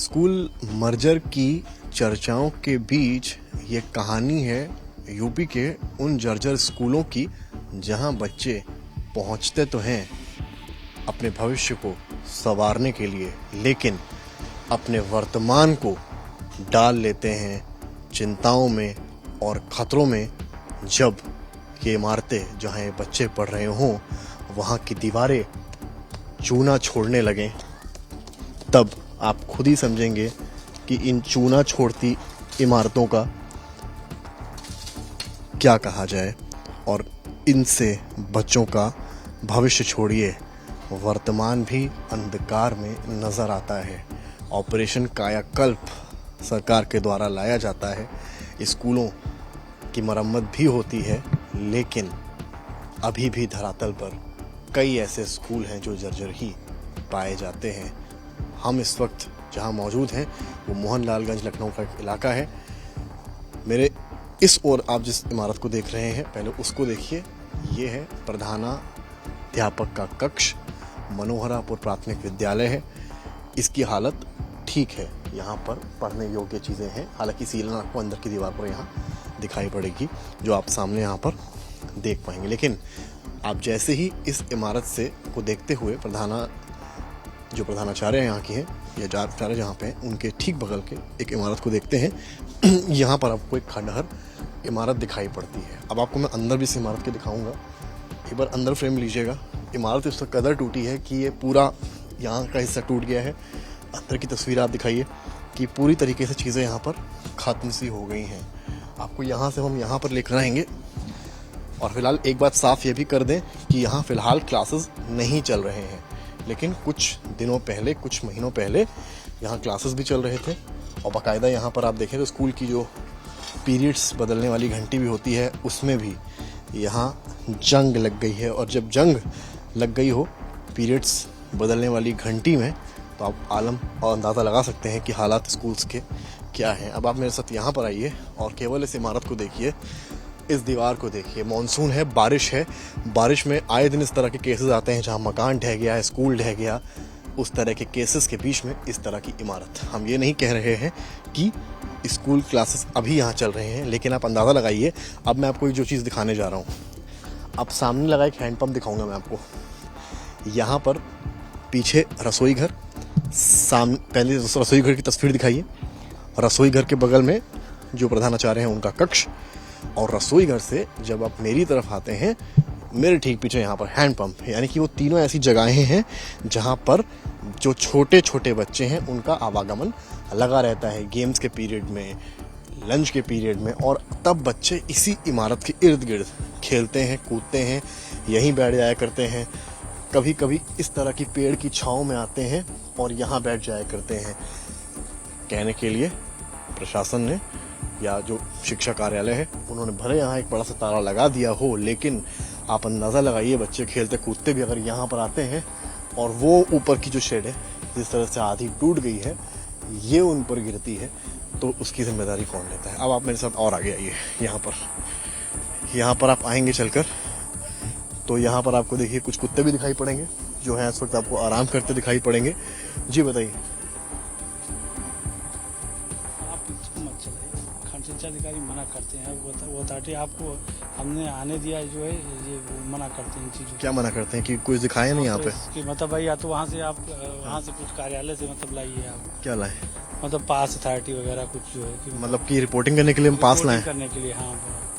School merger की चर्चाओं के बीच ये कहानी है यूपी के उन जर्जर स्कूलों की जहां बच्चे पहुंचते तो हैं अपने भविष्य को संवारने के लिए, लेकिन अपने वर्तमान को डाल लेते हैं चिंताओं में और खतरों में। जब ये इमारतें जहां ये बच्चे पढ़ रहे हों वहां की दीवारें चूना छोड़ने लगें, तब आप खुद ही समझेंगे कि इन चूना छोड़ती इमारतों का क्या कहा जाए। और इनसे बच्चों का भविष्य छोड़िए, वर्तमान भी अंधकार में नजर आता है। ऑपरेशन कायाकल्प सरकार के द्वारा लाया जाता है, स्कूलों की मरम्मत भी होती है, लेकिन अभी भी धरातल पर कई ऐसे स्कूल हैं जो जर्जर ही पाए जाते हैं। हम इस वक्त जहां मौजूद हैं वो मोहनलालगंज लखनऊ का एक इलाका है। मेरे इस ओर आप जिस इमारत को देख रहे हैं पहले उसको देखिए। ये है प्रधानाध्यापक का कक्ष, मनोहरापुर प्राथमिक विद्यालय है। इसकी हालत ठीक है, यहाँ पर पढ़ने योग्य चीज़ें हैं। हालांकि सीलन आपको अंदर की दीवार पर यहाँ दिखाई पड़ेगी जो आप सामने यहाँ पर देख पाएंगे, लेकिन आप जैसे ही इस इमारत से को देखते हुए जो प्रधानाचार्य यहाँ की हैं या आचार्य जहाँ पे हैं उनके ठीक बगल के एक इमारत को देखते हैं, यहाँ पर आपको एक खंडहर इमारत दिखाई पड़ती है। अब आपको मैं अंदर भी इस इमारत के दिखाऊंगा। एक बार अंदर फ्रेम लीजिएगा। इमारत इस कदर टूटी है कि ये पूरा यहाँ का हिस्सा टूट गया है। अंदर की तस्वीर आप दिखाइए कि पूरी तरीके से चीज़ें यहाँ पर खत्म सी हो गई हैं। आपको यहाँ से हम यहाँ पर लेकर आएंगे। और फिलहाल एक बात साफ ये भी कर दें कि यहाँ फिलहाल क्लासेस नहीं चल रहे हैं, लेकिन कुछ दिनों पहले, कुछ महीनों पहले यहाँ क्लासेस भी चल रहे थे। और बाकायदा यहाँ पर आप देखें तो स्कूल की जो पीरियड्स बदलने वाली घंटी भी होती है उसमें भी यहाँ जंग लग गई है। और जब जंग लग गई हो पीरियड्स बदलने वाली घंटी में, तो आप आलम और अंदाज़ा लगा सकते हैं कि हालात स्कूल्स के क्या हैं। अब आप मेरे साथ यहाँ पर आइए और केवल इस इमारत को देखिए, इस दीवार को देखिए। मॉनसून है, बारिश है, बारिश में आए दिन इस तरह के केसेस आते हैं जहाँ मकान ढह गया है, स्कूल ढह गया। उस तरह के केसेस के बीच में इस तरह की इमारत। हम ये नहीं कह रहे हैं कि स्कूल क्लासेस अभी यहाँ चल रहे हैं, लेकिन आप अंदाज़ा लगाइए। अब मैं आपको जो चीज़ दिखाने जा रहा हूँ, अब सामने लगा एक हैंडपम्प दिखाऊंगा मैं आपको। यहाँ पर पीछे रसोई घर, पहले रसोई घर की तस्वीर दिखाइए। रसोई घर के बगल में जो प्रधानाचार्य हैं उनका कक्ष, और रसोई घर से जब आप मेरी तरफ आते हैं, मेरे ठीक पीछे यहाँ पर हैंडपम्प। यानी कि वो तीनों ऐसी जगहें हैं जहाँ पर जो छोटे छोटे बच्चे हैं उनका आवागमन लगा रहता है, गेम्स के पीरियड में, लंच के पीरियड में। और तब बच्चे इसी इमारत के इर्द गिर्द खेलते हैं, कूदते हैं, यहीं बैठ जाया करते हैं। कभी कभी इस तरह की पेड़ की छांव में आते हैं और यहाँ बैठ जाया करते हैं। कहने के लिए प्रशासन ने या जो शिक्षा कार्यालय है उन्होंने भले यहाँ एक बड़ा सा ताला लगा दिया हो, लेकिन आप अंदाज़ा लगाइए बच्चे खेलते कूदते भी अगर यहाँ पर आते हैं और वो ऊपर की जो शेड है जिस तरह से आधी टूट गई है ये उन पर गिरती है, तो उसकी जिम्मेदारी कौन लेता है। अब आप मेरे साथ और आगे आइए। यहाँ पर आप आएंगे चलकर तो यहाँ पर आपको देखिए कुछ कुत्ते भी दिखाई पड़ेंगे जो हैं इस वक्त आपको आराम करते दिखाई पड़ेंगे। जी बताइए। अधिकारी मना करते हैं, वो ताकि आपको हमने आने दिया जो है ये मना करते हैं चीज़ों। क्या मना करते हैं कि कुछ दिखाया नहीं यहाँ पे? कि मतलब भाई या तो वहाँ से आप वहाँ से कुछ कार्यालय से मतलब लाइए आप। क्या लाए? मतलब पास अथॉरिटी वगैरह कुछ जो है कि मतलब कि रिपोर्टिंग करने के लिए हम पास लाए करने के लिए। हाँ।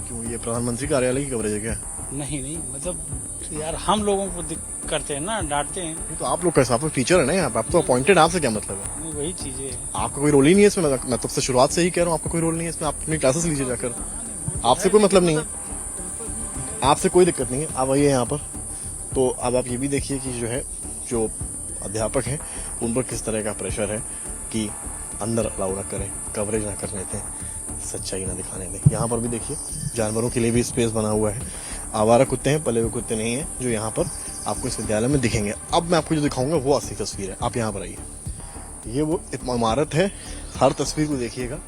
क्यों, ये प्रधानमंत्री कार्यालय की कवरेज है क्या? नहीं मतलब यार हम लोगों को करते हैं ना, डांटते हैं। तो आप लोग कैसे, आप फीचर है ना यहाँ पे, आप तो अपॉइंटेड, आपसे क्या मतलब है? नहीं वही चीजें है, आपका कोई रोल ही नहीं है इसमें। मैं तब से शुरुआत से ही कह रहा हूँ आपका कोई रोल नहीं है इसमें। आप अपनी क्लासेस लीजिए जाकर, आपसे कोई मतलब नहीं है, आपसे कोई दिक्कत नहीं है। आप आइए यहाँ पर। तो अब आप ये भी देखिए कि जो अध्यापक हैं उन पर किस तरह का प्रेशर है कि अंदर अलाउ ना करें, कवरेज ना करने दें, सच्चाई ना दिखाने दें। यहाँ पर भी देखिए जानवरों के लिए भी स्पेस बना हुआ है। आवारा कुत्ते हैं, पले हुए कुत्ते नहीं हैं जो यहाँ पर आपको इस विद्यालय में दिखेंगे। अब मैं आपको जो दिखाऊंगा वो असली तस्वीर है। आप यहाँ पर आइए। ये वो इमारत है, हर तस्वीर को देखिएगा,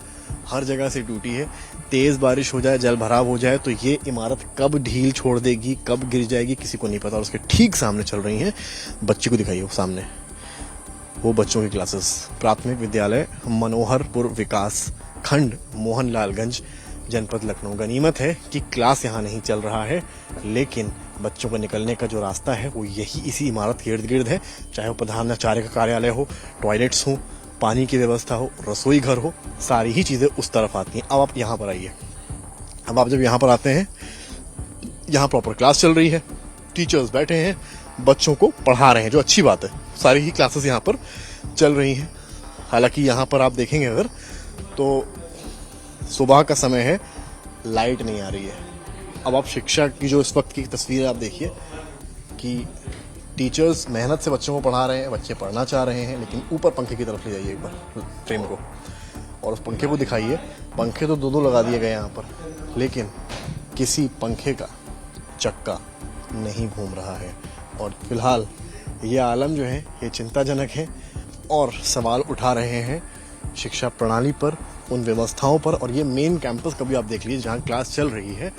हर जगह से टूटी है। तेज बारिश हो जाए, जल भराव हो जाए तो ये इमारत कब ढील छोड़ देगी, कब गिर जाएगी किसी को नहीं पता। और उसके ठीक सामने चल रही हैं, बच्ची को दिखाइए वो सामने, वो बच्चों की क्लासेस। प्राथमिक विद्यालय मनोहरपुर विकास खंड मोहनलालगंज जनपद लखनऊ। गनीमत है कि क्लास यहाँ नहीं चल रहा है, लेकिन बच्चों को निकलने का जो रास्ता है वो यही इसी इमारत के इर्द गिर्द है। चाहे वो प्रधानाचार्य का कार्यालय हो, टॉयलेट्स हो, पानी की व्यवस्था हो, रसोई घर हो, सारी ही चीज़ें उस तरफ आती हैं। अब आप यहाँ पर आइए। अब आप जब यहाँ पर आते हैं, यहाँ प्रॉपर क्लास चल रही है, टीचर्स बैठे हैं, बच्चों को पढ़ा रहे हैं, जो अच्छी बात है। सारी ही क्लासेस यहाँ पर चल रही हैं। हालांकि यहाँ पर आप देखेंगे अगर तो सुबह का समय है, लाइट नहीं आ रही है। अब आप शिक्षा की जो इस वक्त की तस्वीर आप देखिए कि टीचर्स मेहनत से बच्चों को पढ़ा रहे हैं, बच्चे पढ़ना चाह रहे हैं, लेकिन ऊपर पंखे की तरफ ले जाइए एक बार फ्रेम को और उस पंखे को दिखाइए। पंखे तो दो लगा दिए गए यहाँ पर, लेकिन किसी पंखे का चक्का नहीं घूम रहा है। और फिलहाल ये आलम जो है ये चिंताजनक है और सवाल उठा रहे हैं शिक्षा प्रणाली पर, उन व्यवस्थाओं पर। और ये मेन कैंपस का भी आप देख लीजिए, जहाँ क्लास चल रही है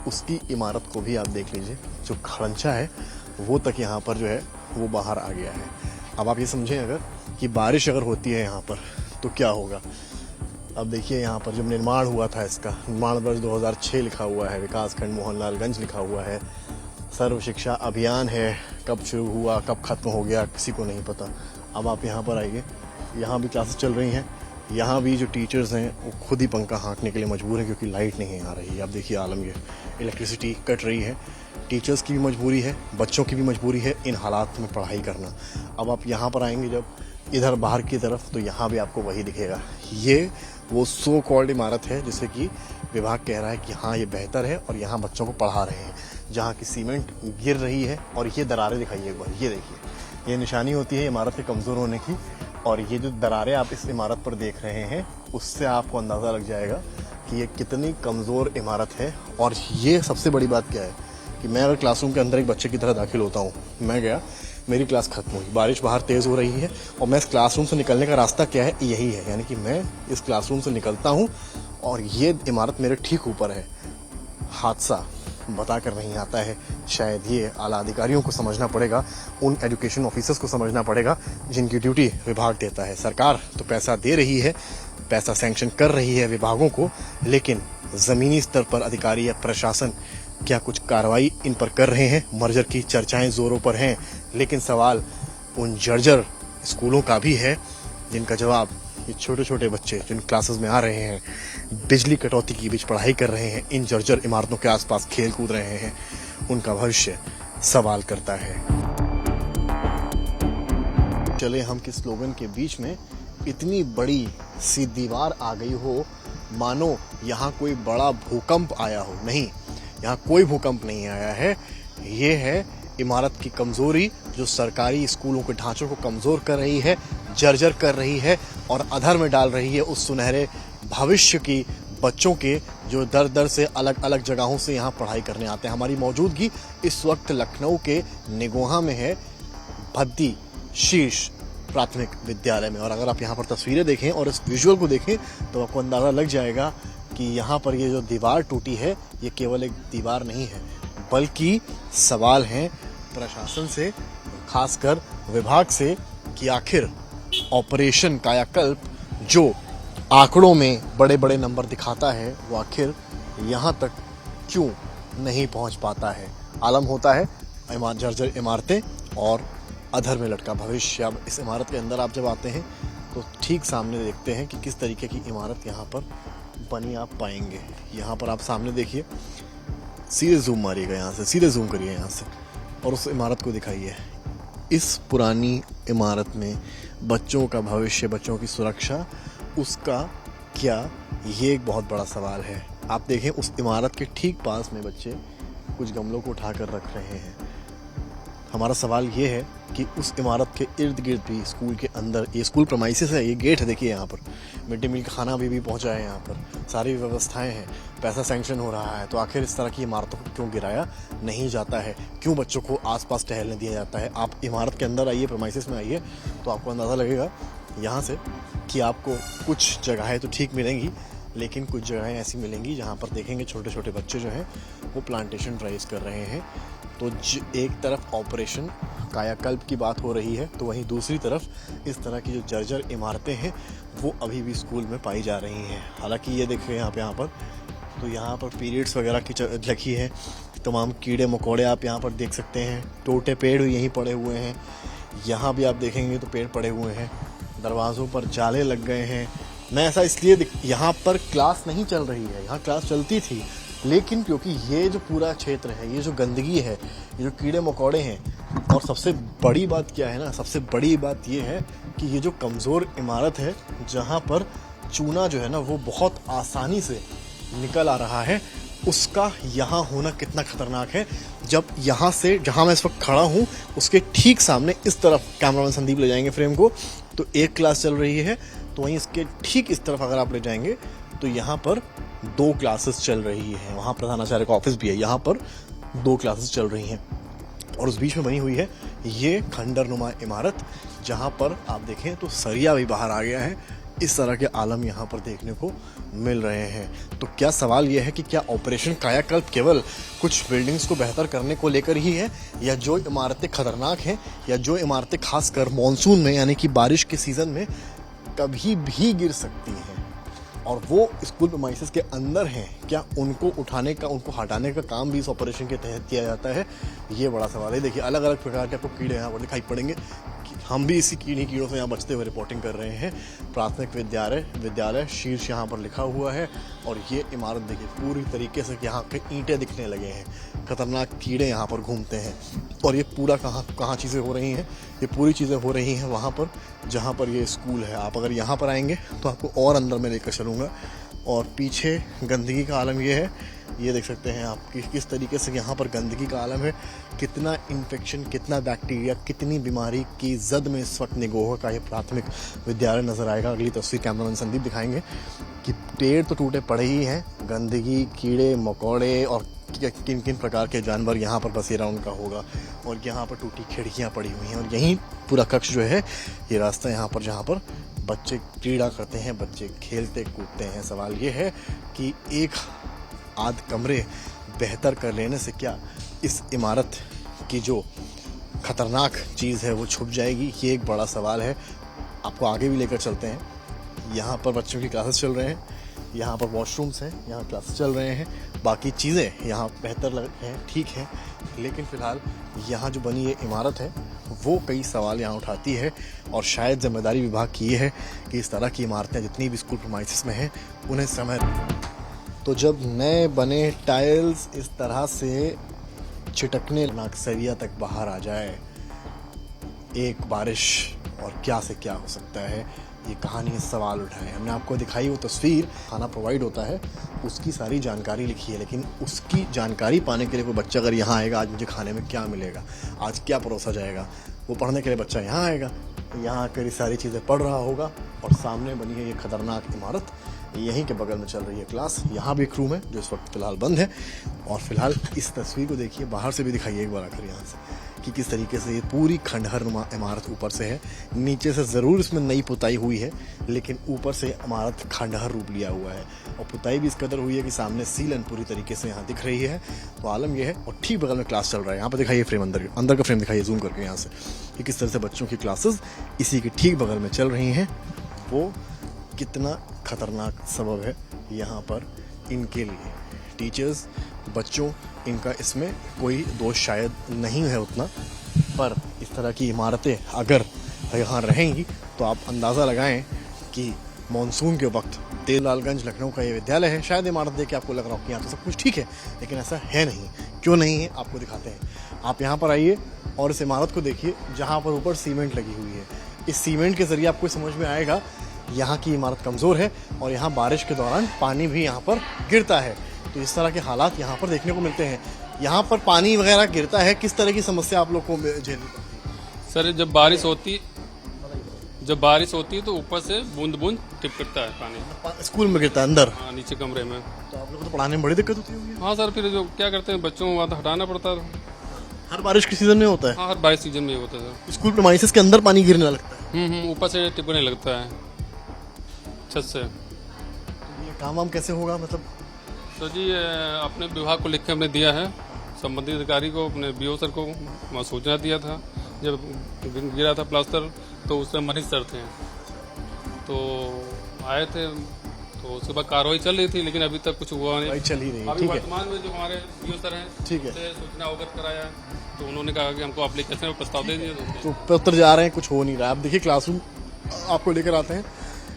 उसकी इमारत को भी आप देख लीजिए। जो खड़ंचा है वो तक यहाँ पर जो है वो बाहर आ गया है। अब आप ये समझें अगर कि बारिश अगर होती है यहाँ पर तो क्या होगा। अब देखिए यहाँ पर जब निर्माण हुआ था, इसका निर्माण वर्ष 2006 लिखा हुआ है, विकास खंड मोहनलालगंज लिखा हुआ है, सर्व शिक्षा अभियान है। कब शुरू हुआ कब खत्म हो गया किसी को नहीं पता। अब आप यहाँ पर आइए, यहाँ भी क्लासेस चल रही हैं। यहाँ भी जो टीचर्स हैं वो खुद ही पंखा हाँकने के लिए मजबूर हैं, क्योंकि लाइट नहीं आ रही है। आप देखिए आलम, ये इलेक्ट्रिसिटी कट रही है। टीचर्स की भी मजबूरी है, बच्चों की भी मजबूरी है इन हालात में पढ़ाई करना। अब आप यहाँ पर आएंगे जब इधर बाहर की तरफ, तो यहाँ भी आपको वही दिखेगा। ये वो सो कॉल्ड इमारत है जिसे कि विभाग कह रहा है कि हाँ ये बेहतर है और यहाँ बच्चों को पढ़ा रहे हैं, जहाँ की सीमेंट गिर रही है। और ये दरारें दिखाइए एक बार, ये देखिए, ये निशानी होती है इमारत के कमज़ोर होने की। और ये जो दरारें आप इस इमारत पर देख रहे हैं, उससे आपको अंदाज़ा लग जाएगा कि ये कितनी कमज़ोर इमारत है। और ये सबसे बड़ी बात क्या है कि मैं अगर क्लासरूम के अंदर एक बच्चे की तरह दाखिल होता हूँ, मैं गया, मेरी क्लास खत्म हुई, बारिश बाहर तेज़ हो रही है और मैं इस क्लासरूम से निकलने का रास्ता क्या है, यही है। यानी कि मैं इस क्लासरूम से निकलता हूँ और ये इमारत मेरे ठीक ऊपर है। हादसा बता कर नहीं आता है। शायद ये आला अधिकारियों को समझना पड़ेगा, उन एजुकेशन ऑफिसर्स को समझना पड़ेगा जिनकी ड्यूटी विभाग देता है। सरकार तो पैसा दे रही है, पैसा सैंक्शन कर रही है विभागों को, लेकिन ज़मीनी स्तर पर अधिकारी या प्रशासन क्या कुछ कार्रवाई इन पर कर रहे हैं? मर्जर की चर्चाएं जोरों पर हैं, लेकिन सवाल उन जर्जर स्कूलों का भी है जिनका जवाब ये छोटे छोटे बच्चे जिन क्लासेस में आ रहे हैं, बिजली कटौती के बीच पढ़ाई कर रहे हैं, इन जर्जर इमारतों के आसपास खेल कूद रहे हैं, उनका भविष्य सवाल करता है। चले हम किस स्लोगन के बीच में इतनी बड़ी सी दीवार आ गई हो मानो यहाँ कोई बड़ा भूकंप आया हो। नहीं, यहाँ कोई भूकंप नहीं आया है। ये है इमारत की कमजोरी जो सरकारी स्कूलों के ढांचों को कमजोर कर रही है, जर्जर कर रही है और अधर में डाल रही है उस सुनहरे भविष्य की बच्चों के जो दर दर से अलग अलग जगहों से यहाँ पढ़ाई करने आते हैं। हमारी मौजूदगी इस वक्त लखनऊ के निगोहा में है, भद्दी शीर्ष प्राथमिक विद्यालय में। और अगर आप यहाँ पर तस्वीरें देखें और इस विजुअल को देखें तो आपको अंदाज़ा लग जाएगा कि यहाँ पर ये जो दीवार टूटी है ये केवल एक दीवार नहीं है, बल्कि सवाल हैं प्रशासन से, खासकर विभाग से, कि आखिर ऑपरेशन कायाकल्प जो आंकड़ों में बड़े बड़े नंबर दिखाता है वो आखिर यहाँ तक क्यों नहीं पहुँच पाता है। आलम होता है जर्जर इमारतें और अधर में लटका भविष्य। अब इस इमारत के अंदर आप जब आते हैं तो ठीक सामने देखते हैं कि किस तरीके की इमारत यहाँ पर बनी आप पाएंगे। यहाँ पर आप सामने देखिए, सीधे जूम मारिएगा, यहाँ से सीधे जूम करिए यहाँ से और उस इमारत को दिखाइए। इस पुरानी इमारत में बच्चों का भविष्य, बच्चों की सुरक्षा, उसका क्या, ये एक बहुत बड़ा सवाल है। आप देखें उस इमारत के ठीक पास में बच्चे कुछ गमलों को उठाकर रख रहे हैं। हमारा सवाल ये है कि उस इमारत के इर्द गिर्द भी स्कूल के अंदर, ये स्कूल प्रमाइसिस है, ये गेट है, देखिए यहाँ पर मिड डे मील का खाना भी पहुँचा है, यहाँ पर सारी व्यवस्थाएं हैं, पैसा सैंक्शन हो रहा है। तो आखिर इस तरह की इमारतों को क्यों गिराया नहीं जाता है, क्यों बच्चों को आसपास टहलने दिया जाता है? आप इमारत के अंदर आइए, प्रमाइसिस में आइए, तो आपको अंदाज़ा लगेगा यहाँ से कि आपको कुछ जगहें तो ठीक मिलेंगी, लेकिन कुछ जगहें ऐसी मिलेंगी जहाँ पर देखेंगे छोटे छोटे बच्चे जो हैं वो प्लांटेशन ड्राइव्स कर रहे हैं, तो एक तरफ ऑपरेशन कायाकल्प की बात हो रही है, तो वहीं दूसरी तरफ इस तरह की जो जर्जर इमारतें हैं वो अभी भी स्कूल में पाई जा रही हैं। हालांकि ये देख रहे हैं आप यहाँ पर, तो यहाँ पर पीरियड्स वगैरह की लगी है, तमाम कीड़े मकोड़े आप यहाँ पर देख सकते हैं, टूटे पेड़ यहीं पड़े हुए हैं। यहाँ भी आप देखेंगे तो पेड़ पड़े हुए हैं, दरवाज़ों पर जाले लग गए हैं। मैं ऐसा इसलिए यहाँ पर क्लास नहीं चल रही है, यहाँ क्लास चलती थी, लेकिन क्योंकि ये जो पूरा क्षेत्र है, ये जो गंदगी है, ये जो कीड़े मकोड़े हैं, और सबसे बड़ी बात क्या है ना, सबसे बड़ी बात ये है कि ये जो कमज़ोर इमारत है जहाँ पर चूना जो है ना वो बहुत आसानी से निकल आ रहा है, उसका यहाँ होना कितना खतरनाक है। जब यहाँ से जहाँ मैं इस वक्त खड़ा हूँ उसके ठीक सामने इस तरफ कैमरामैन संदीप ले जाएंगे फ्रेम को, तो एक क्लास चल रही है, तो वहीं इसके ठीक इस तरफ अगर आप ले जाएंगे तो यहाँ पर 2 क्लासेस चल रही है। वहाँ प्रधानाचार्य का ऑफिस भी है, यहाँ पर 2 क्लासेस चल रही हैं, और उस बीच में बनी हुई है ये खंडरनुमा इमारत, जहाँ पर आप देखें तो सरिया भी बाहर आ गया है। इस तरह के आलम यहाँ पर देखने को मिल रहे हैं। तो क्या सवाल ये है कि क्या ऑपरेशन कायाकल्प केवल कुछ बिल्डिंग्स को बेहतर करने को लेकर ही है, या जो इमारतें खतरनाक हैं, या जो इमारतें खासकर मॉनसून में यानी कि बारिश के सीज़न में कभी भी गिर सकती हैं और वो स्कूल प्रीमाइसेस के अंदर हैं, क्या उनको उठाने का, उनको हटाने का काम भी इस ऑपरेशन के तहत किया जाता है? ये बड़ा सवाल है। देखिए अलग अलग प्रकार के आपको कीड़े यहाँ पर दिखाई पड़ेंगे। हम भी इसी कीड़ों से यहाँ बचते हुए रिपोर्टिंग कर रहे हैं। प्राथमिक विद्यालय शीर्ष यहाँ पर लिखा हुआ है, और ये इमारत देखिए पूरी तरीके से यहाँ पे ईंटें दिखने लगे हैं, खतरनाक कीड़े यहाँ पर घूमते हैं। और ये पूरा कहाँ चीज़ें हो रही हैं? ये पूरी चीज़ें हो रही हैं वहाँ पर जहाँ पर ये स्कूल है। आप अगर यहाँ पर आएंगे तो आपको और अंदर में लेकर चलूँगा, और पीछे गंदगी का आलम ये है, ये देख सकते हैं आप कि किस तरीके से यहाँ पर गंदगी का आलम है, कितना इन्फेक्शन, कितना बैक्टीरिया, कितनी बीमारी की जद में इस वक्त निगोह का ये प्राथमिक विद्यालय नजर आएगा। अगली तस्वीर कैमरामैन संदीप दिखाएंगे कि पेड़ तो टूटे पड़े ही हैं, गंदगी, कीड़े मकोड़े और किन किन प्रकार के जानवर यहाँ पर बसेरा उनका होगा, और यहाँ पर टूटी खिड़कियाँ पड़ी हुई हैं, और यहीं पूरा कक्ष जो है, ये रास्ता यहाँ पर जहाँ पर बच्चे क्रीड़ा करते हैं, बच्चे खेलते कूदते हैं। सवाल ये है कि एक आध कमरे बेहतर कर लेने से क्या इस इमारत की जो खतरनाक चीज़ है वो छुप जाएगी? ये एक बड़ा सवाल है। आपको आगे भी लेकर चलते हैं। यहाँ पर बच्चों की क्लासेस चल रहे हैं, यहाँ पर वॉशरूम्स हैं, यहाँ क्लासेस चल रहे हैं, बाकी चीज़ें यहाँ बेहतर लग रही हैं, ठीक है, लेकिन फ़िलहाल यहाँ जो बनी ये इमारत है वो कई सवाल यहाँ उठाती है, और शायद जिम्मेदारी विभाग की ये है कि इस तरह की इमारतें जितनी भी स्कूल प्रीमाइसेस में हैं उन्हें समय। तो जब नए बने टाइल्स इस तरह से छिटकने नाकसरिया तक बाहर आ जाए एक बारिश, और क्या से क्या हो सकता है, ये कहानी सवाल उठाए। हमने आपको दिखाई वो तस्वीर, खाना प्रोवाइड होता है, उसकी सारी जानकारी लिखी है, लेकिन उसकी जानकारी पाने के लिए कोई बच्चा अगर यहाँ आएगा, आज मुझे खाने में क्या मिलेगा, आज क्या परोसा जाएगा, वो पढ़ने के लिए बच्चा यहाँ आएगा, यहाँ आकर ये सारी चीज़ें पढ़ रहा होगा, और सामने बनी है ये खतरनाक इमारत, यहीं के बगल में चल रही है क्लास। यहाँ भी एक रूम है जो इस वक्त फ़िलहाल बंद है, और फिलहाल इस तस्वीर को देखिए, बाहर से भी दिखाइए एक बार आकर यहाँ से कि किस तरीके से ये पूरी खंडहरनुमा इमारत ऊपर से है। नीचे से ज़रूर इसमें नई पुताई हुई है, लेकिन ऊपर से इमारत खंडहर रूप लिया हुआ है, और पुताई भी इस कदर हुई है कि सामने सीलन पूरी तरीके से यहाँ दिख रही है। तो आलम यह है, और ठीक बगल में क्लास चल रहा है। यहाँ पर दिखाइए फ्रेम, अंदर का फ्रेम दिखाइए जूम करके यहाँ से, कि किस तरह से बच्चों की क्लासेस इसी के ठीक बगल में चल रही हैं। वो कितना खतरनाक सबब है यहाँ पर इनके लिए। टीचर्स, बच्चों, इनका इसमें कोई दोष शायद नहीं है उतना, पर इस तरह की इमारतें अगर यहाँ रहेंगी तो आप अंदाज़ा लगाएं कि मॉनसून के वक्त तेललालगंज लखनऊ का ये विद्यालय है, शायद इमारत देख के आपको लग रहा हो कि यहाँ तो सब कुछ ठीक है, लेकिन ऐसा है नहीं। क्यों नहीं है आपको दिखाते हैं। आप यहाँ पर आइए और इस इमारत को देखिए जहाँ पर ऊपर सीमेंट लगी हुई है। इस सीमेंट के ज़रिए आपको समझ में आएगा यहाँ की इमारत कमज़ोर है, और यहाँ बारिश के दौरान पानी भी यहाँ पर गिरता है। तो इस तरह के हालात यहाँ पर देखने को मिलते हैं। यहाँ पर पानी वगैरह गिरता है, किस तरह की समस्या आप लोग को झेलनी पड़ती है? सर जब बारिश होती है तो ऊपर से बूंद बूंद टिपकता है पानी, स्कूल में गिरता है अंदर? हाँ, नीचे कमरे में। तो आप लोग को तो पढ़ाने में बड़ी दिक्कत होती होगी। हाँ सर, फिर जो क्या करते हैं, बच्चों को वहाँ तो हटाना पड़ता है। हर बारिश के सीजन में होता है? हाँ, हर बारिश सीजन में होता है सर। स्कूल प्रीमाइसेस के अंदर पानी गिरने लगता है? ऊपर से टिपकने लगता है छत से। तो ये काम वाम कैसे होगा, मतलब? तो जी अपने विभाग को लिख के हमने दिया है, संबंधित अधिकारी को, अपने बीओ सर को वहाँ सूचना दिया था। जब गिरा था प्लास्टर तो उस समय मनीष सर थे, तो आए थे, तो उसके बाद कार्रवाई चल रही थी, लेकिन अभी तक कुछ हुआ नहीं। भाई चल ही नहीं है, अभी ठीक है, वर्तमान में जो हमारे बीओ सर हैं, ठीक है। उनसे सूचना अवगत कराया, तो उन्होंने कहा कि हमको एप्लीकेशन में प्रस्ताव दे दिया। तो पत्र जा रहे हैं, कुछ हो नहीं रहा है। आप देखिए क्लासरूम आपको लेकर आते हैं।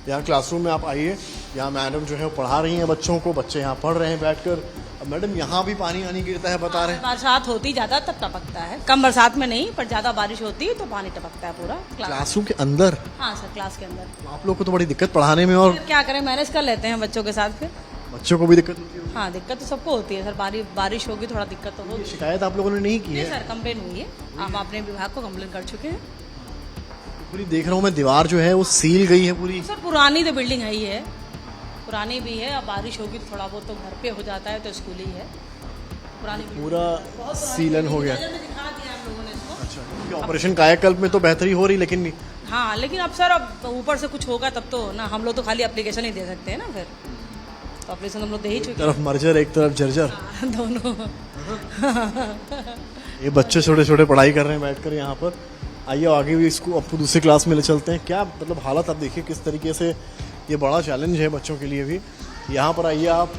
यहाँ क्लासरूम में आप आइए, यहाँ मैडम जो है वो पढ़ा रही हैं बच्चों को, बच्चे यहाँ पढ़ रहे हैं बैठकर। अब मैडम यहाँ भी पानी आनी गिरता है, बता रहे हैं। बरसात होती ज्यादा तब टपकता है, कम बरसात में नहीं, पर ज्यादा बारिश होती है तो पानी टपकता है पूरा क्लासरूम के अंदर? हाँ सर, क्लास के अंदर। आप लोग को तो बड़ी दिक्कत पढ़ाने में, और फिर क्या करें, मैनेज कर लेते हैं बच्चों के साथ। फिर बच्चों को भी दिक्कत होती है। हाँ, दिक्कत तो सबको होती है सर, बारिश होगी थोड़ा दिक्कत तो होगी। शिकायत आप लोगों ने नहीं की नहीं है? सर, कंप्लेन हुई है, हम अपने विभाग को कंप्लेन कर चुके हैं। पूरी देख रहा हूँ मैं, दीवार जो है वो सील गई है पूरी। सर पुरानी तो बिल्डिंग है ही है, पुरानी भी है। अब बारिश होगी तो थोड़ा बहुत तो घर पे हो जाता है, तो स्कूल ही है पुरानी building। पूरा बहुत पुरानी सीलन हो गया। नजर में दिखा दिया हम लोगों ने इसको। अच्छा, क्योंकि ऑपरेशन कायाकल्प में तो बेहतरी हो रही, लेकिन हाँ, लेकिन अब सर, अब ऊपर से कुछ होगा तब तो ना, हम लोग तो खाली एप्लीकेशन ही दे सकते हैं ना। फिर तो एप्लीकेशन हम लोग दे ही एक चुके तरफ मर्जर एक तरफ जर्जर। हैं दोनों। ये बच्चे छोटे छोटे पढ़ाई कर रहे हैं बैठकर यहाँ पर। आइए आगे भी इसको आपको दूसरी क्लास में ले चलते हैं। क्या मतलब हालत आप देखिए किस तरीके से, ये बड़ा चैलेंज है बच्चों के लिए भी। यहाँ पर आइए आप,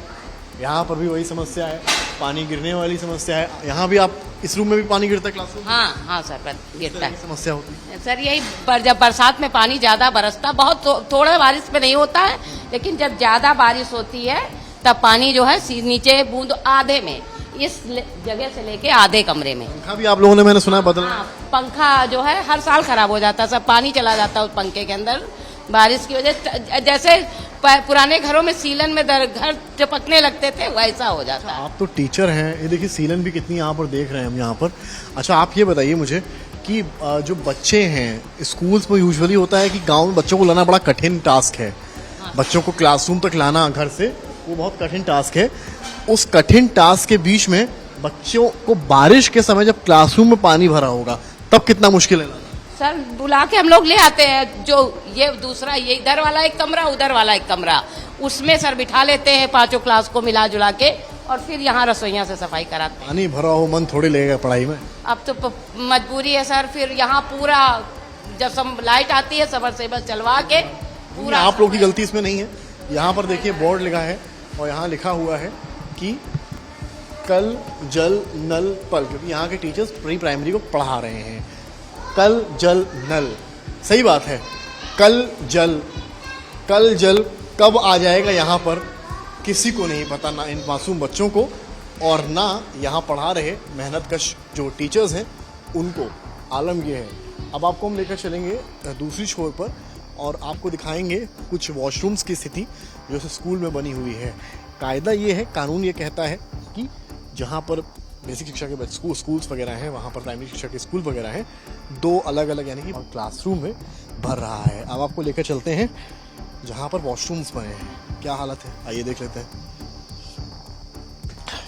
यहाँ पर भी वही समस्या है, पानी गिरने वाली समस्या है। यहाँ भी आप, इस रूम में भी पानी गिरता है क्लासरूम में? हाँ हाँ सर, गिरता है समस्या होती है सर। यही जब बरसात में पानी ज्यादा बरसता, बहुत थोड़ा बारिश में नहीं होता है, लेकिन जब ज्यादा बारिश होती है तब पानी जो है नीचे बूंद आधे में, इस जगह से लेके आधे कमरे में। पंखा भी आप लोगों ने, मैंने सुना है, बदलना। हाँ, पंखा जो है हर साल खराब हो जाता है, सब पानी चला जाता है उस पंखे के अंदर बारिश की वजह। जैसे पुराने घरों में सीलन में घर टपकने लगते थे, वैसा हो जाता है। आप तो टीचर हैं, ये देखिए सीलन भी कितनी यहाँ पर देख रहे हैं हम यहाँ पर। अच्छा, आप ये बताइए मुझे कि जो बच्चे हैं स्कूल्स में, यूजुअली होता है कि गांव में बच्चों को लाना बड़ा कठिन टास्क है। बच्चों को क्लासरूम तक लाना घर से, वो बहुत कठिन टास्क है। उस कठिन टास्क के बीच में बच्चों को बारिश के समय जब क्लासरूम में पानी भरा होगा तब कितना मुश्किल है लाना? सर बुला के हम लोग ले आते हैं, जो ये दूसरा, ये इधर वाला एक कमरा, उधर वाला एक कमरा, उसमें सर बिठा लेते हैं पांचों क्लास को मिला जुला के, और फिर यहाँ रसोइयाँ से सफाई कराते हैं। पानी भरा हो मन थोड़ी लगेगा पढ़ाई में। अब तो मजबूरी है सर, फिर यहाँ पूरा जब लाइट आती है सबमर्सिबल चलवा के पूरा। आप लोग की गलती इसमें नहीं है। यहाँ पर देखिए बोर्ड लगा है और यहाँ लिखा हुआ है कि कल जल नल पल, क्योंकि यहाँ के टीचर्स प्री प्राइमरी को पढ़ा रहे हैं। कल जल नल, सही बात है। कल जल कब आ जाएगा यहाँ पर किसी को नहीं पता, ना इन मासूम बच्चों को और ना यहाँ पढ़ा रहे मेहनतकश जो टीचर्स हैं उनको। आलम ये है। अब आपको हम लेकर चलेंगे दूसरी छोर पर और आपको दिखाएंगे कुछ वॉशरूम्स की स्थिति जो स्कूल में बनी हुई है। कायदा ये है, कानून ये कहता है कि जहाँ पर बेसिक शिक्षा के स्कूल्स वगैरह हैं, वहाँ पर प्राइमरी शिक्षा के स्कूल वगैरह हैं, दो अलग अलग यानी कि क्लासरूम में भर रहा है। अब आपको लेकर चलते हैं जहाँ पर वॉशरूम्स बने हैं। क्या हालत है आइए देख लेते हैं।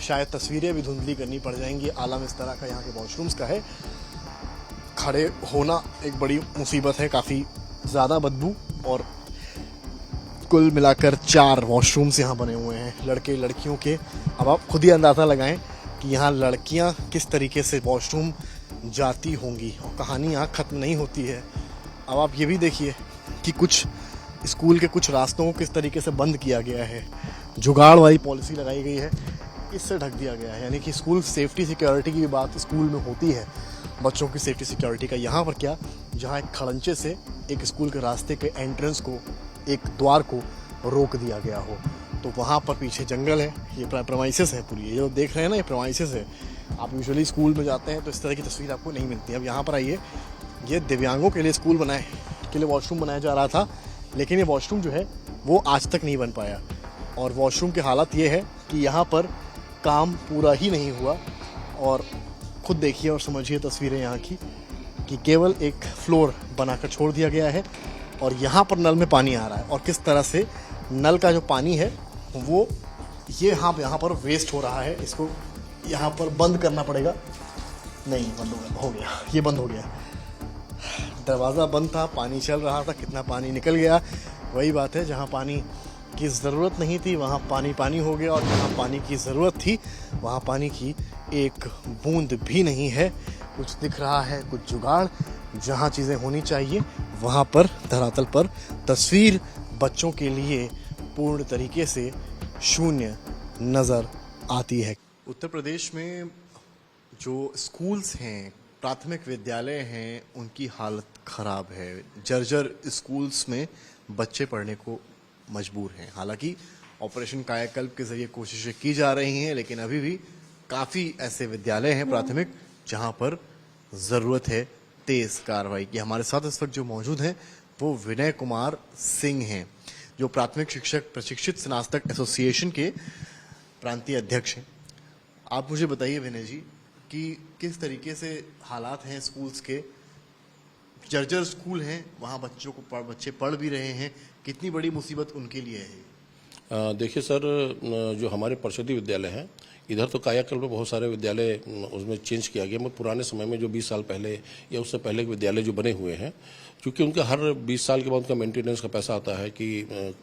शायद तस्वीरें भी धुंधली करनी पड़ जाएंगी, आलम इस तरह का यहाँ के वॉशरूम्स का है। खड़े होना एक बड़ी मुसीबत है, काफ़ी ज़्यादा बदबू, और कुल मिलाकर 4 वॉशरूम्स यहाँ बने हुए हैं लड़के लड़कियों के। अब आप खुद ही अंदाज़ा लगाएं कि यहाँ लड़कियाँ किस तरीके से वॉशरूम जाती होंगी, और कहानी यहाँ ख़त्म नहीं होती है। अब आप ये भी देखिए कि कुछ स्कूल के कुछ रास्तों को किस तरीके से बंद किया गया है, जुगाड़ वाली पॉलिसी लगाई गई है, इससे ढक दिया गया है। यानी कि स्कूल सेफ्टी सिक्योरिटी की भी बात स्कूल में होती है, बच्चों की सेफ्टी सिक्योरिटी का। यहाँ पर क्या, जहाँ एक खड़ंचे से एक स्कूल के रास्ते के एंट्रेंस को, एक द्वार को रोक दिया गया हो, तो वहाँ पर पीछे जंगल है। ये प्रेमाइसेस है पूरी, ये जो देख रहे हैं ना, ये प्रेमाइसेस है। आप यूजुअली स्कूल में जाते हैं तो इस तरह की तस्वीर आपको नहीं मिलती। अब यहाँ पर आइए, ये दिव्यांगों के लिए स्कूल बनाए के लिए वॉशरूम बनाया जा रहा था, लेकिन ये वॉशरूम जो है वो आज तक नहीं बन पाया। और वॉशरूम की हालत ये है कि यहाँ पर काम पूरा ही नहीं हुआ। और खुद देखिए और समझिए तस्वीरें यहाँ की कि केवल एक फ्लोर बनाकर छोड़ दिया गया है और यहाँ पर नल में पानी आ रहा है, और किस तरह से नल का जो पानी है वो ये यहाँ पर वेस्ट हो रहा है। इसको यहाँ पर बंद करना पड़ेगा। नहीं, बंद हो गया, ये बंद हो गया। दरवाज़ा बंद था, पानी चल रहा था, कितना पानी निकल गया। वही बात है, जहाँ पानी की ज़रूरत नहीं थी वहाँ पानी हो गया, और जहाँ पानी की ज़रूरत थी वहाँ पानी की एक बूंद भी नहीं है। कुछ दिख रहा है, कुछ जुगाड़। जहां चीजें होनी चाहिए वहां पर धरातल पर तस्वीर बच्चों के लिए पूर्ण तरीके से शून्य नजर आती है। उत्तर प्रदेश में जो स्कूल्स हैं, प्राथमिक विद्यालय हैं, उनकी हालत खराब है। जर्जर स्कूल्स में बच्चे पढ़ने को मजबूर हैं। हालांकि ऑपरेशन कायाकल्प के जरिए कोशिशें की जा रही हैं, लेकिन अभी भी काफी ऐसे विद्यालय हैं प्राथमिक जहां पर जरूरत है तेज कार्रवाई की। हमारे साथ इस वक्त जो मौजूद हैं वो विनय कुमार सिंह हैं, जो प्राथमिक शिक्षक प्रशिक्षित स्नातक एसोसिएशन के प्रांतीय अध्यक्ष हैं। आप मुझे बताइए विनय जी कि किस तरीके से हालात हैं स्कूल्स के। जर्जर स्कूल हैं, वहाँ बच्चे पढ़ भी रहे हैं, कितनी बड़ी मुसीबत उनके लिए है? देखिए सर, जो हमारे परिषदीय विद्यालय हैं, इधर तो कायाकल्प में बहुत सारे विद्यालय उसमें चेंज किया गया। मैं पुराने समय में जो 20 साल पहले या उससे पहले के विद्यालय जो बने हुए हैं, क्योंकि उनका हर 20 साल के बाद उनका मेंटेनेंस का पैसा आता है कि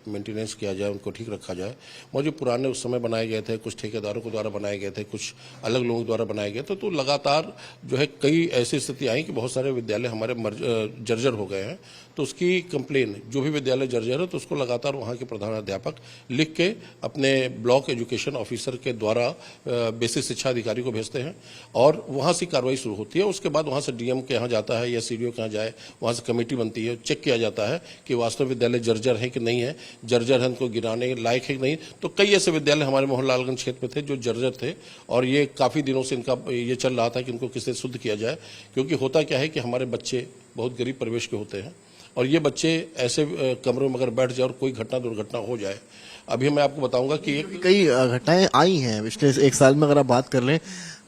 मेंटेनेंस किया जाए, उनको ठीक रखा जाए। और जो पुराने उस समय बनाए गए थे, कुछ ठेकेदारों के द्वारा बनाए गए थे, कुछ अलग लोगों द्वारा बनाए गए थे, तो लगातार जो है कई ऐसी स्थिति आई कि बहुत सारे विद्यालय हमारे जर्जर हो गए हैं। तो उसकी कंप्लेन, जो भी विद्यालय जर्जर है तो उसको लगातार वहाँ के प्रधानाध्यापक लिख के अपने ब्लॉक एजुकेशन ऑफिसर के द्वारा बेसिक शिक्षा अधिकारी को भेजते हैं और वहाँ से कार्रवाई शुरू होती है। उसके बाद वहाँ से डीएम के यहाँ जाता है या सीडीओ के यहाँ जाए, वहाँ से कमेटी बनती है, चेक किया जाता है कि वास्तव विद्यालय जर्जर है कि नहीं है, जर्जर है उनको गिराने लायक है कि नहीं। तो कई ऐसे विद्यालय हमारे मोहनलालगंज क्षेत्र में थे जो जर्जर थे और ये काफ़ी दिनों से इनका ये चल रहा था कि इनको किससे शुद्ध किया जाए। क्योंकि होता क्या है कि हमारे बच्चे बहुत गरीब परिवेश के होते हैं और ये बच्चे ऐसे कमरों में अगर बैठ जाए और कोई घटना दुर्घटना हो जाए। अभी मैं आपको बताऊंगा कि कई घटनाएं आई हैं पिछले एक साल में। अगर आप बात कर लें,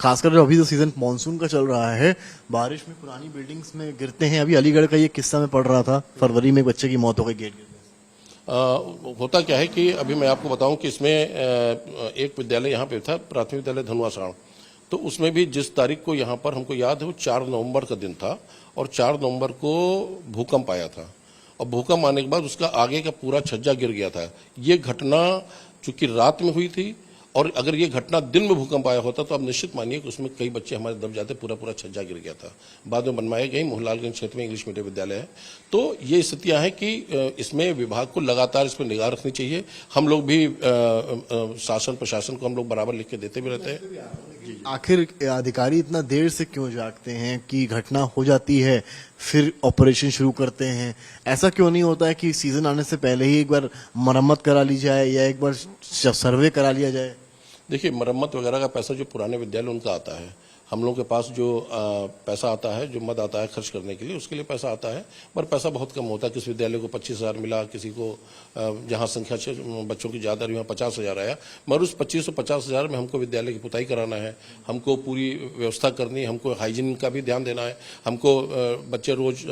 खासकर जो अभी जो सीजन मानसून का चल रहा है, बारिश में पुरानी बिल्डिंग्स में गिरते हैं। अभी अलीगढ़ का ये किस्सा में पढ़ रहा था, फरवरी में एक बच्चे की मौत हो गई गेट गिरने। होता क्या है कि अभी मैं आपको बताऊं कि इसमें एक विद्यालय यहाँ पे था, प्राथमिक विद्यालय धनुआसाण। तो उसमें भी जिस तारीख को यहाँ पर हमको याद है वो 4 नवंबर का दिन था और 4 नवंबर को भूकंप आया था और भूकंप आने के बाद उसका आगे का पूरा छज्जा गिर गया था। ये घटना चूंकि रात में हुई थी और अगर ये घटना दिन में भूकंप आया होता तो आप निश्चित मानिए कि उसमें कई बच्चे हमारे दब जाते, पूरा छज्जा गिर गया था। बाद में बनवाए गए मोहनलालगंज क्षेत्र में इंग्लिश मीडियम विद्यालय है। तो ये स्थितियां हैं कि इसमें विभाग को लगातार इस पर निगाह रखनी चाहिए। हम लोग भी शासन प्रशासन को हम लोग बराबर लिख के देते भी रहते हैं। आखिर अधिकारी इतना देर से क्यों जागते हैं कि घटना हो जाती है फिर ऑपरेशन शुरू करते हैं? ऐसा क्यों नहीं होता है कि सीजन आने से पहले ही एक बार मरम्मत करा ली जाए या एक बार सर्वे करा लिया जाए? देखिए, मरम्मत वगैरह का पैसा जो पुराने विद्यालय उनका आता है, हम लोगों के पास जो पैसा आता है, जो मद आता है खर्च करने के लिए, उसके लिए पैसा आता है, पर पैसा बहुत कम होता है। किसी विद्यालय को 25,000 मिला, किसी को जहां संख्या बच्चों की ज़्यादा रही वहाँ 50,000 आया। मगर उस 25,000 में हमको विद्यालय की पुताई कराना है, हमको पूरी व्यवस्था करनी है, हमको हाइजीन का भी ध्यान देना है, हमको बच्चे रोज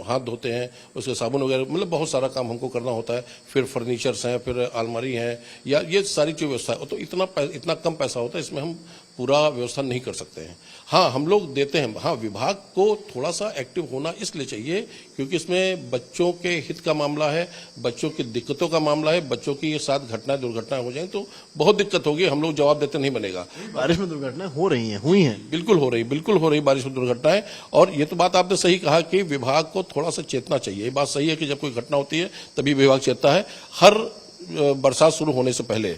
हाथ धोते हैं, उसके साबुन वगैरह, मतलब बहुत सारा काम हमको करना होता है। फिर फर्नीचर्स हैं, फिर अलमारी हैं, या ये सारी जो व्यवस्था है, तो इतना कम पैसा होता है, इसमें हम पूरा व्यवस्था नहीं कर सकते हैं। हाँ, हम लोग देते हैं। हाँ, विभाग को थोड़ा सा एक्टिव होना इसलिए चाहिए क्योंकि इसमें बच्चों के हित का मामला है, बच्चों की दिक्कतों का मामला है। बच्चों की ये साथ घटनाएं दुर्घटनाएं हो जाएं तो बहुत दिक्कत होगी। हम लोग जवाब देते नहीं बनेगा। बारिश में दुर्घटनाएं हो रही हैं, हुई हैं, बिल्कुल हो रही बारिश में दुर्घटनाएं। और ये तो बात आपने सही कहा कि विभाग को थोड़ा सा चेतना चाहिए। ये बात सही है कि जब कोई घटना होती है तभी विभाग चेतता है। हर बरसात शुरू होने से पहले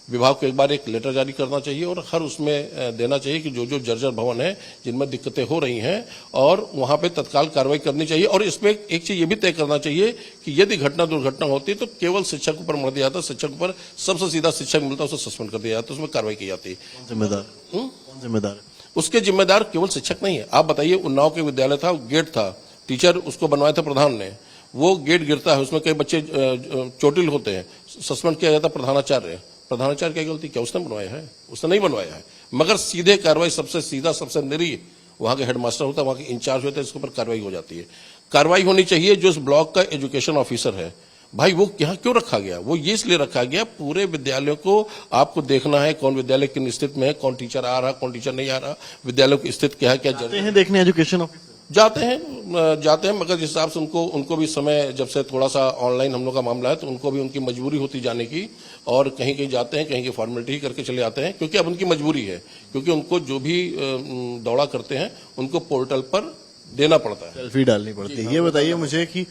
विभाग को एक बार एक लेटर जारी करना चाहिए और हर उसमें देना चाहिए कि जो जर्जर भवन है जिनमें दिक्कतें हो रही हैं और वहां पे तत्काल कार्रवाई करनी चाहिए। और इसमें एक चीज ये भी तय करना चाहिए कि यदि घटना दुर्घटना होती है तो केवल शिक्षक पर मर दिया जाता है, शिक्षक पर सबसे सीधा शिक्षक मिलता है, उसे सस्पेंड कर दिया जाता है, उसमें कार्रवाई की जाती है। कौन जिम्मेदार है? उसके जिम्मेदार केवल शिक्षक नहीं है। आप बताइए, उन्नाव के विद्यालय था, गेट था, टीचर उसको बनवाया था प्रधान ने, वो गेट गिरता है, उसमें कई बच्चे चोटिल होते हैं, सस्पेंड किया जाता प्रधानाचार्य की गलती क्या? उसने बनवाया है? उसने नहीं बनवाया है। मगर सीधे कार्रवाई सबसे सीधा, सबसे निरीह वहां के हेडमास्टर होता है, वहां के इंचार्ज होते हैं, इसके ऊपर कार्रवाई हो जाती है। कार्रवाई होनी चाहिए जो इस ब्लॉक का एजुकेशन ऑफिसर है। भाई वो यहाँ क्यों रखा गया? वो ये इसलिए रखा गया, पूरे विद्यालयों को आपको देखना है कौन विद्यालय किन स्थिति में है, कौन टीचर आ रहा, कौन टीचर नहीं आ रहा, विद्यालयों की स्थिति क्या है, क्या देखने एजुकेशन ऑफिसर जाते हैं मगर जिस हिसाब से उनको भी समय, जब से थोड़ा सा ऑनलाइन हम लोग का मामला है तो उनको भी उनकी मजबूरी होती जाने की, और कहीं कहीं जाते हैं, कहीं की फॉर्मेलिटी ही करके चले आते हैं, क्योंकि अब उनकी मजबूरी है, क्योंकि उनको जो भी दौड़ा करते हैं उनको पोर्टल पर देना पड़ता है, सेल्फी डालनी पड़ती है। ये बताइए मुझे कि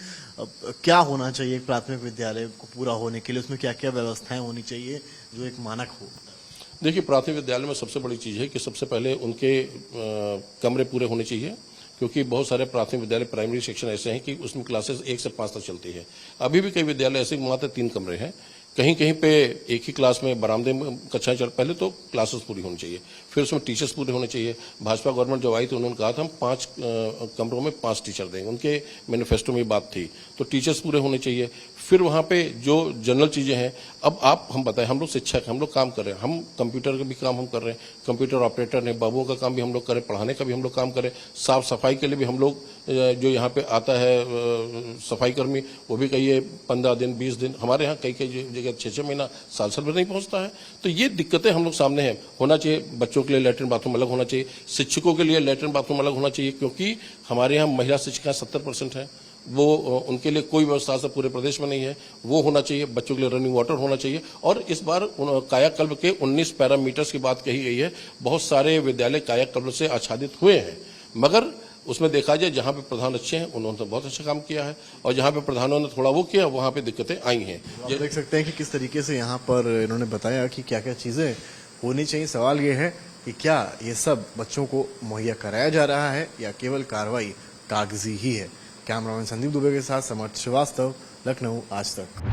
क्या होना चाहिए एक प्राथमिक विद्यालय को पूरा होने के लिए, उसमें क्या क्या व्यवस्थाएं होनी चाहिए जो एक मानक हो? देखिए, प्राथमिक विद्यालय में सबसे बड़ी चीज है कि सबसे पहले उनके कमरे पूरे होने चाहिए, क्योंकि बहुत सारे प्राथमिक विद्यालय प्राइमरी सेक्शन ऐसे हैं कि उसमें क्लासेस 1 से 5 तक चलती है। अभी भी कई विद्यालय ऐसे मात्र 3 कमरे हैं, कहीं कहीं पे एक ही क्लास में बरामदे में कक्षाएं चल, पहले तो क्लासेस पूरी होनी चाहिए, फिर उसमें टीचर्स पूरे होने चाहिए। भाजपा गवर्नमेंट जब आई तो उन्होंने कहा था हम 5 कमरों में 5 टीचर देंगे, उनके मैनिफेस्टो में ये बात थी, तो टीचर्स पूरे होने चाहिए। फिर वहां पे जो जनरल चीजें हैं, अब आप हम बताएं, हम लोग शिक्षक, हम लोग काम कर रहे हैं, हम कंप्यूटर का भी काम हम कर रहे हैं, कंप्यूटर ऑपरेटर ने, बाबुओं का काम भी हम लोग करें, पढ़ाने का भी हम लोग काम करें, साफ सफाई के लिए भी हम लोग जो यहाँ पे आता है सफाई कर्मी, वो भी कहिए 15 दिन 20 दिन, हमारे यहाँ कई कई जगह 6-6 महीना, साल में नहीं पहुंचता है। तो ये दिक्कतें हम लोग सामने हैं। होना चाहिए बच्चों के लिए लैट्रिन बाथरूम अलग होना चाहिए, शिक्षकों के लिए लैट्रिन बाथरूम अलग होना चाहिए, क्योंकि हमारे यहाँ महिला शिक्षिकाएं 70% है, वो उनके लिए कोई व्यवस्था से पूरे प्रदेश में नहीं है, वो होना चाहिए। बच्चों के लिए रनिंग वाटर होना चाहिए। और इस बार कायाकल्प के 19 पैरामीटर्स की बात कही गई है। बहुत सारे विद्यालय कायाकल्प से आच्छादित हुए हैं, मगर उसमें देखा जाए जहां पे प्रधान अच्छे हैं उन्होंने तो बहुत अच्छा काम किया है, और जहां पे प्रधानों ने थोड़ा वो किया वहां पे दिक्कतें आई हैं। आप देख सकते हैं कि किस तरीके से यहाँ पर इन्होंने बताया कि क्या क्या चीजें होनी चाहिए। सवाल ये है कि क्या ये सब बच्चों को मुहैया कराया जा रहा है या केवल कार्रवाई कागजी ही है। कैमरामैन संदीप दुबे के साथ समर्थ श्रीवास्तव, लखनऊ आज तक।